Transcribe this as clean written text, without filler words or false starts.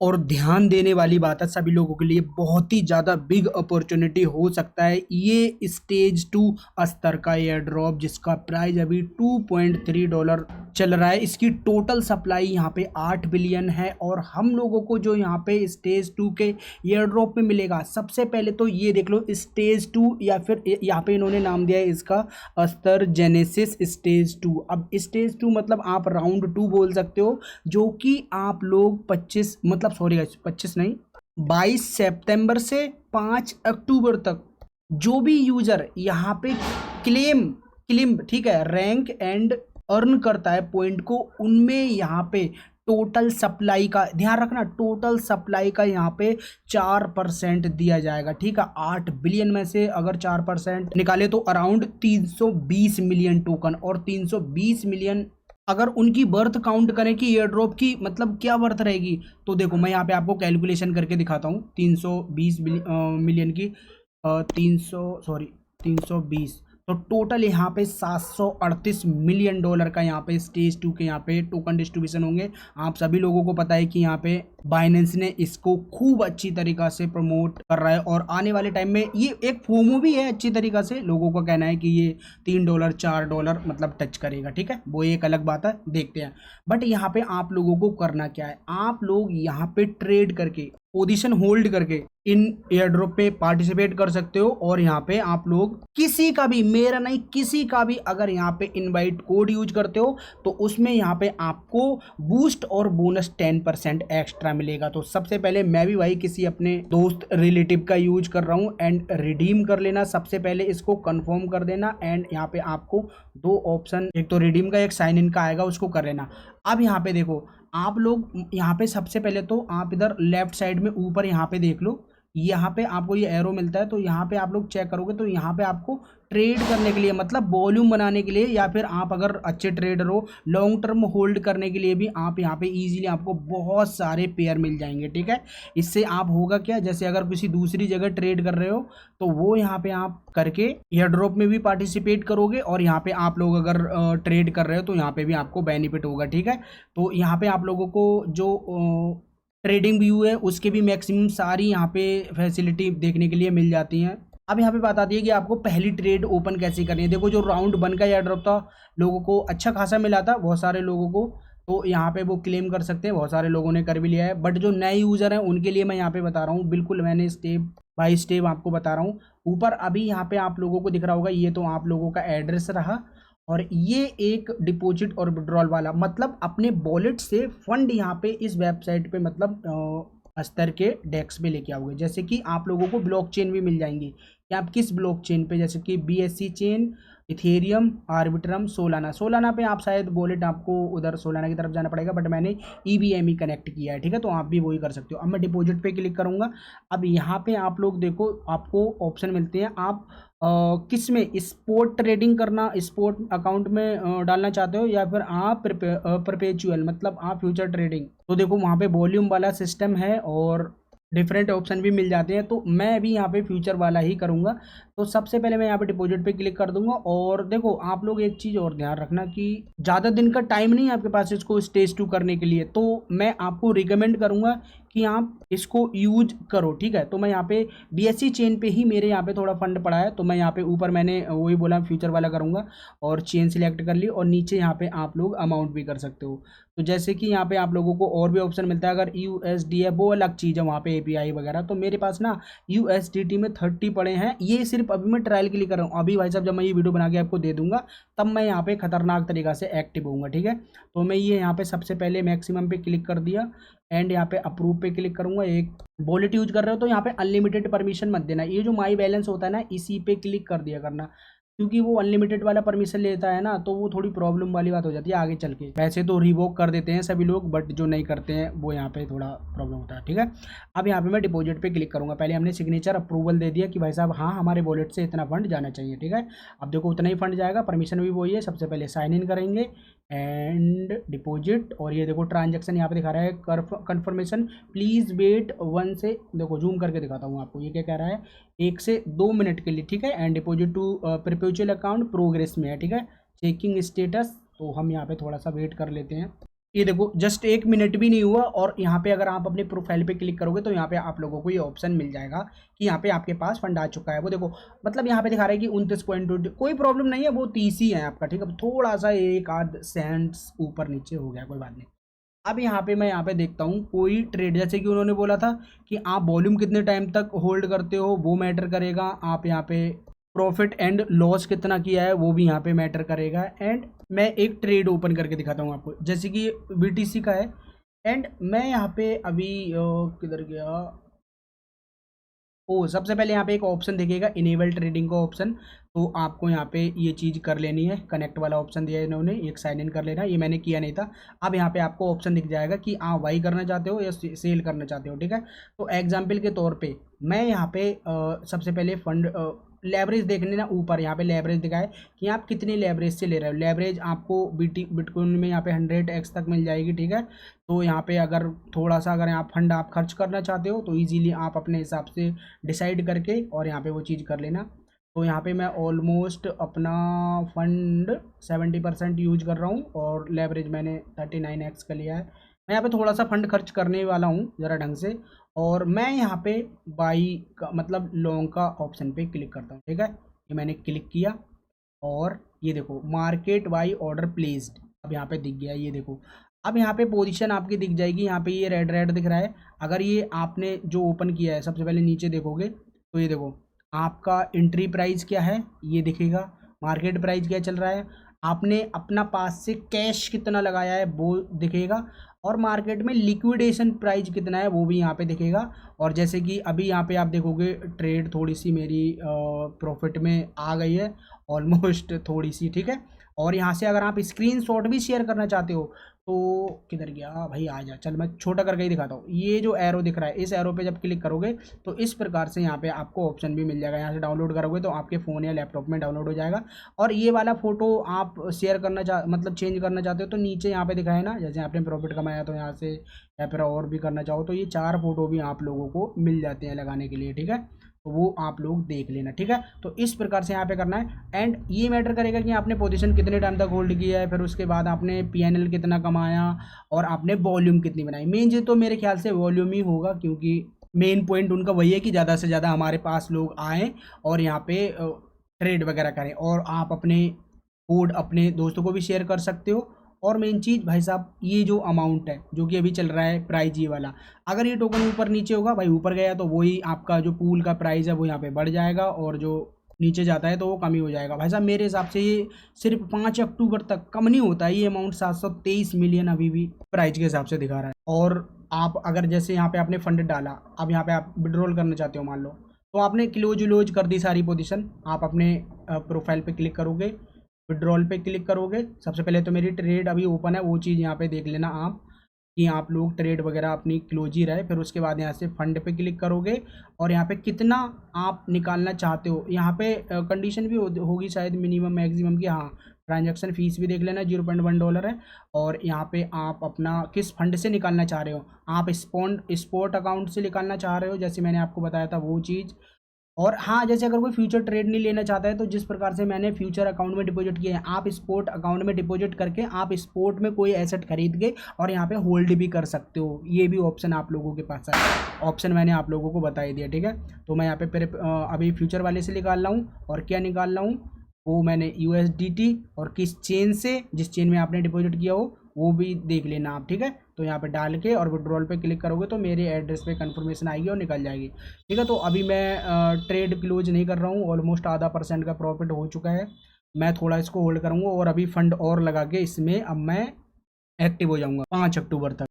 और ध्यान देने वाली बात है, सभी लोगों के लिए बहुत ही ज़्यादा बिग अपॉर्चुनिटी हो सकता है ये स्टेज 2 स्तर का एयर ड्रॉप, जिसका प्राइस अभी $2.3 चल रहा है। इसकी टोटल सप्लाई यहाँ पे 8 बिलियन है। और हम लोगों को जो यहाँ पे स्टेज 2 के एयर ड्रॉप में मिलेगा, सबसे पहले तो ये देख लो स्टेज 2, या फिर यहाँ पे इन्होंने नाम दिया है इसका स्तर जेनेसिस स्टेज 2। अब स्टेज 2 मतलब आप राउंड 2 बोल सकते हो, जो कि आप लोग 25 मतलब सॉरी 25 नहीं, 22 सितंबर से 5 अक्टूबर तक जो भी यूजर यहाँ पे क्लेम क्लेम ठीक है रैंक एंड अर्न करता है पॉइंट को, उनमें यहाँ पे टोटल सप्लाई का ध्यान रखना, टोटल सप्लाई का यहाँ पे 4% दिया जाएगा। ठीक है, 8 बिलियन में से अगर 4% निकाले तो अराउंड 320 मिलियन टोकन। और 320 मिलियन अगर उनकी बर्थ काउंट करें कि एयर ड्रॉप की मतलब क्या बर्थ रहेगी, तो देखो मैं यहाँ पे आपको कैलकुलेशन करके दिखाता हूँ। 320 मिलियन की 320, तो टोटल यहाँ पे $738 मिलियन का यहाँ पे स्टेज 2 के यहाँ पे टोकन डिस्ट्रीब्यूशन होंगे। आप सभी लोगों को पता है कि यहाँ पे बाइनेंस ने इसको खूब अच्छी तरीक़ा से प्रमोट कर रहा है, और आने वाले टाइम में ये एक फोमो भी है अच्छी तरीक़ा से। लोगों का कहना है कि ये $3 $4 मतलब टच करेगा। ठीक है, वो एक अलग बात है, देखते हैं। बट यहाँ पे आप लोगों को करना क्या है, आप लोग यहाँ पे ट्रेड करके पोजीशन होल्ड करके इन एयर ड्रॉप पे पार्टिसिपेट कर सकते हो। और यहाँ पे आप लोग किसी का भी, मेरा नहीं किसी का भी, अगर यहाँ पे इनवाइट कोड यूज करते हो तो उसमें यहाँ पे आपको बूस्ट और बोनस 10% एक्स्ट्रा मिलेगा। तो सबसे पहले मैं भी भाई किसी अपने दोस्त रिलेटिव का यूज कर रहा हूँ, एंड रिडीम कर लेना। सबसे पहले इसको कंफर्म कर देना, एंड यहाँ पे आपको दो ऑप्शन, एक तो रिडीम का एक साइन इन का आएगा, उसको कर लेना। अब यहाँ पे देखो आप लोग, यहाँ पे सबसे पहले तो आप इधर लेफ्ट साइड में ऊपर यहाँ पे देख लो, यहाँ पे आपको ये एरो मिलता है। तो यहाँ पे आप लोग चेक करोगे तो यहाँ पे आपको ट्रेड करने के लिए मतलब वॉल्यूम बनाने के लिए, या फिर आप अगर अच्छे ट्रेडर हो लॉन्ग टर्म होल्ड करने के लिए भी आप यहाँ पे इजीली आपको बहुत सारे पेयर मिल जाएंगे। ठीक है, इससे आप होगा क्या, जैसे अगर किसी दूसरी जगह ट्रेड कर रहे हो तो वो यहाँ पे आप करके एयर ड्रॉप में भी पार्टिसिपेट करोगे, और यहाँ पे आप लोग अगर ट्रेड कर रहे हो तो यहाँ पे भी आपको बेनिफिट होगा। ठीक है, तो यहाँ पे आप लोगों को जो ट्रेडिंग व्यू है उसके भी मैक्सिमम सारी यहाँ पे फैसिलिटी देखने के लिए मिल जाती हैं। अब यहाँ पे बात आती है कि आपको पहली ट्रेड ओपन कैसे करनी है। देखो जो राउंड 1 का एयर ड्रॉप था, लोगों को अच्छा खासा मिला था, बहुत सारे लोगों को, तो यहाँ पे वो क्लेम कर सकते हैं, बहुत सारे लोगों ने कर भी लिया है। बट जो नए यूज़र हैं उनके लिए मैं यहाँ पे बता रहा हूँ, बिल्कुल मैंने स्टेप बाय स्टेप आपको बता रहा हूँ। ऊपर अभी यहाँ पे आप लोगों को दिख रहा होगा, ये तो आप लोगों का एड्रेस रहा, और ये एक डिपॉजिट और विड्रॉल वाला, मतलब अपने वॉलेट से फंड यहाँ पे इस वेबसाइट पे मतलब स्तर के डेस्क पे लेके आओगे। जैसे कि आप लोगों को ब्लॉकचेन भी मिल जाएंगी कि आप किस ब्लॉकचेन पे, जैसे कि BSC chain, Ethereum, Arbitrum, Solana. Solana पे आप शायद वॉलेट आपको उधर सोलाना की तरफ जाना पड़ेगा, बट मैंने EVM कनेक्ट किया है। ठीक है, तो आप भी वही कर सकते हो। अब मैं डिपॉजिट पे क्लिक करूँगा। अब यहाँ पे आप लोग देखो, आपको ऑप्शन मिलते हैं, आप किस में स्पोर्ट ट्रेडिंग करना, स्पोर्ट अकाउंट में डालना चाहते हो, या फिर आप परपेचुअल मतलब आप फ्यूचर ट्रेडिंग। तो देखो वहाँ पे वॉल्यूम वाला सिस्टम है और डिफरेंट ऑप्शन भी मिल जाते हैं। तो मैं भी यहाँ पे फ्यूचर वाला ही करूँगा। तो सबसे पहले मैं यहाँ पे डिपॉजिट पे क्लिक कर दूंगा। और देखो आप लोग एक चीज़ और ध्यान रखना कि ज़्यादा दिन का टाइम नहीं है आपके पास इसको स्टेज 2 करने के लिए, तो मैं आपको रिकमेंड करूँगा कि आप इसको यूज करो। ठीक है, तो मैं यहाँ पे BSC चेन पे ही मेरे यहाँ पे थोड़ा फंड पड़ा है, तो मैं यहाँ पे ऊपर मैंने वही बोला फ्यूचर वाला करूँगा, और चेन सिलेक्ट कर ली, और नीचे यहाँ पे आप लोग अमाउंट भी कर सकते हो। तो जैसे कि यहाँ पे आप लोगों को और भी ऑप्शन मिलता है, अगर USD है वो अलग चीज़ है, वहाँ पे API वगैरह। तो मेरे पास ना USDT में 30 पड़े हैं, ये सिर्फ अभी मैं ट्रायल के लिए कर रहा हूँ। अभी भाई साहब जब मैं ये वीडियो बना के आपको दे दूंगा तब मैं यहाँ पे खतरनाक तरीका से एक्टिव होऊंगा। ठीक है, तो मैं ये यहाँ पे सबसे पहले मैक्सिमम पे क्लिक कर दिया, एंड यहाँ पे अप्रूव पे क्लिक करूंगा। एक वॉलेट यूज कर रहे हो तो यहाँ पे अनलिमिटेड परमिशन मत देना, ये जो माई बैलेंस होता है ना इसी पे क्लिक कर दिया करना, क्योंकि वो अनलिमिटेड वाला परमिशन लेता है ना, तो वो थोड़ी प्रॉब्लम वाली बात हो जाती है आगे चल के। वैसे तो रिवोक कर देते हैं सभी लोग, बट जो नहीं करते हैं वो यहाँ पे थोड़ा प्रॉब्लम होता है। ठीक है, अब यहाँ पे मैं डिपॉजिट पे क्लिक करूँगा। पहले हमने सिग्नेचर अप्रूवल दे दिया कि भाई साहब हाँ हमारे वॉलेट से इतना फंड जाना चाहिए। ठीक है, अब देखो उतना ही फंड जाएगा, परमिशन भी वही है। सबसे पहले साइन इन करेंगे एंड डिपॉजिट, और ये देखो ट्रांजेक्शन यहाँ पे दिखा रहा है कन्फर्मेशन प्लीज़ वेट 1 से, देखो जूम करके दिखाता हूँ आपको, ये क्या कह रहा है, 1 से 2 मिनट के लिए। ठीक है, and deposit to perpetual account progress में है। ठीक है, चेकिंग स्टेटस, तो हम यहाँ पे थोड़ा सा वेट कर लेते हैं। ये देखो जस्ट 1 मिनट भी नहीं हुआ और यहाँ पे अगर आप अपने प्रोफाइल पे क्लिक करोगे तो यहाँ पे आप लोगों को ये ऑप्शन मिल जाएगा कि यहाँ पे आपके पास फंड आ चुका है। वो देखो मतलब यहाँ पे दिखा रहा है कि 29.20, कोई प्रॉब्लम नहीं है, वो 30 ही है आपका, ठीक है। थोड़ा सा एक आध सेंट्स ऊपर नीचे हो गया, कोई बात नहीं। अब यहाँ पे मैं यहाँ पे देखता हूँ कोई ट्रेड, जैसे कि उन्होंने बोला था कि आप वॉल्यूम कितने टाइम तक होल्ड करते हो वो मैटर करेगा, आप यहाँ पे प्रॉफिट एंड लॉस कितना किया है वो भी यहाँ पे मैटर करेगा। एंड मैं एक ट्रेड ओपन करके दिखाता हूँ आपको, जैसे कि BTC का है। एंड मैं यहाँ पे अभी किधर गया, ओ सबसे पहले यहाँ पे एक ऑप्शन दिखेगा इनेबल ट्रेडिंग का ऑप्शन, तो आपको यहाँ पे ये चीज़ कर लेनी है। कनेक्ट वाला ऑप्शन दिया है इन्होंने, एक साइन इन कर लेना, ये मैंने किया नहीं था। अब यहाँ पे आपको ऑप्शन दिख जाएगा कि आप बाई करना चाहते हो या सेल करना चाहते हो, ठीक है। तो एग्जाम्पल के तौर पे मैं यहाँ पे सबसे पहले फंड लेवरेज देख लेना, ऊपर यहाँ पे लेवरेज दिखा है कि आप कितनी लेवरेज से ले रहे हो। लेवरेज आपको बिटकॉइन में यहाँ पे 100x तक मिल जाएगी, ठीक है। तो यहाँ पे अगर थोड़ा सा अगर आप फंड आप खर्च करना चाहते हो तो इजीली आप अपने हिसाब से डिसाइड करके और यहाँ पे वो चीज़ कर लेना। तो यहाँ पे मैं ऑलमोस्ट अपना फंड 70% यूज कर रहा हूँ और लेवरेज मैंने 39x का लिया है। मैं यहाँ पे थोड़ा सा फंड खर्च करने वाला हूँ ज़रा ढंग से, और मैं यहाँ पे बाई का मतलब लॉन्ग का ऑप्शन पे क्लिक करता हूँ, ठीक है। ये मैंने क्लिक किया और ये देखो मार्केट बाई ऑर्डर प्लेस्ड अब यहाँ पे दिख गया, ये देखो। अब यहाँ पे पोजीशन आपकी दिख जाएगी, यहाँ पे ये रेड रेड दिख रहा है। अगर ये आपने जो ओपन किया है, सबसे पहले नीचे देखोगे तो ये देखो आपका एंट्री प्राइस क्या है ये दिखेगा, मार्केट प्राइस क्या चल रहा है, आपने अपना पास से कैश कितना लगाया है वो दिखेगा, और मार्केट में लिक्विडेशन प्राइस कितना है वो भी यहाँ पे दिखेगा। और जैसे कि अभी यहाँ पे आप देखोगे ट्रेड थोड़ी सी मेरी प्रॉफिट में आ गई है, ऑलमोस्ट थोड़ी सी, ठीक है। और यहाँ से अगर आप स्क्रीनशॉट भी शेयर करना चाहते हो तो किधर गया भाई, आ जा, चल मैं छोटा करके ही दिखाता हूँ। ये जो एरो दिख रहा है, इस एरो पे जब क्लिक करोगे तो इस प्रकार से यहाँ पे आपको ऑप्शन भी मिल जाएगा। यहाँ से डाउनलोड करोगे तो आपके फ़ोन या लैपटॉप में डाउनलोड हो जाएगा। और ये वाला फ़ोटो आप शेयर करना मतलब चेंज करना चाहते हो तो नीचे यहाँ पे दिखाया ना, जैसे आपने प्रॉफिट कमाया तो यहाँ से, या फिर और भी करना चाहो तो ये 4 फोटो भी आप लोगों को मिल जाते हैं लगाने के लिए, ठीक है। तो वो आप लोग देख लेना, ठीक है। तो इस प्रकार से यहाँ पे करना है। एंड ये मैटर करेगा कि आपने पोजीशन कितने टाइम तक होल्ड किया है, फिर उसके बाद आपने PNL कितना कमाया और आपने वॉल्यूम कितनी बनाई। मेन चीज़ तो मेरे ख्याल से वॉल्यूम ही होगा, क्योंकि मेन पॉइंट उनका वही है कि ज़्यादा से ज़्यादा हमारे पास लोग आएँ और यहाँ पे ट्रेड वगैरह करें। और आप अपने कोड अपने दोस्तों को भी शेयर कर सकते हो। और मेन चीज़ भाई साहब, ये जो अमाउंट है जो कि अभी चल रहा है प्राइज ये वाला, अगर ये टोकन ऊपर नीचे होगा भाई, ऊपर गया तो वही आपका जो पूल का प्राइस है वो यहाँ पे बढ़ जाएगा, और जो नीचे जाता है तो वो कम ही हो जाएगा। भाई साहब मेरे हिसाब से ये सिर्फ 5 अक्टूबर तक कम नहीं होता है, ये अमाउंट 723 मिलियन अभी भी प्राइस के हिसाब से दिखा रहा है। और आप अगर जैसे यहाँ पे आपने फंड डाला, अब यहाँ पे आप विड्रॉल करना चाहते हो मान लो, तो आपने क्लोज कर दी सारी पोजीशन, आप अपने प्रोफाइल पे क्लिक करोगे, विड्रॉल पे क्लिक करोगे। सबसे पहले तो मेरी ट्रेड अभी ओपन है, वो चीज़ यहाँ पे देख लेना आप कि आप लोग ट्रेड वगैरह अपनी क्लोज ही रहे। फिर उसके बाद यहाँ से फंड पे क्लिक करोगे और यहाँ पे कितना आप निकालना चाहते हो, यहाँ पे कंडीशन भी होगी शायद मिनिमम मैक्सिमम की, हाँ। ट्रांजैक्शन फ़ीस भी देख लेना, $0.1 है। और यहाँ पे आप अपना किस फंड से निकालना चाह रहे हो, आप स्पॉट अकाउंट से निकालना चाह रहे हो जैसे मैंने आपको बताया था वो चीज़। और हाँ, जैसे अगर कोई फ्यूचर ट्रेड नहीं लेना चाहता है तो जिस प्रकार से मैंने फ्यूचर अकाउंट में डिपॉजिट किया है, आप स्पोर्ट अकाउंट में डिपॉजिट करके आप स्पोर्ट में कोई एसेट खरीद के और यहाँ पे होल्ड भी कर सकते हो। ये भी ऑप्शन आप लोगों के पास है, ऑप्शन मैंने आप लोगों को बता ही दिया, ठीक है। तो मैं यहाँ पे फिर अभी फ्यूचर वाले से निकाल रहा हूँ, और क्या निकाल रहा हूँ वो मैंने USDT, और किस चेन से, जिस चेन में आपने डिपॉजिट किया हो वो भी देख लेना आप, ठीक है। तो यहाँ पे डाल के और विड्रॉल पे क्लिक करोगे तो मेरे एड्रेस पे कंफर्मेशन आएगी और निकल जाएगी, ठीक है। तो अभी मैं ट्रेड क्लोज नहीं कर रहा हूँ, ऑलमोस्ट आधा % का प्रॉफिट हो चुका है। मैं थोड़ा इसको होल्ड करूँगा और अभी फंड और लगा के इसमें अब मैं एक्टिव हो जाऊँगा 5 अक्टूबर तक।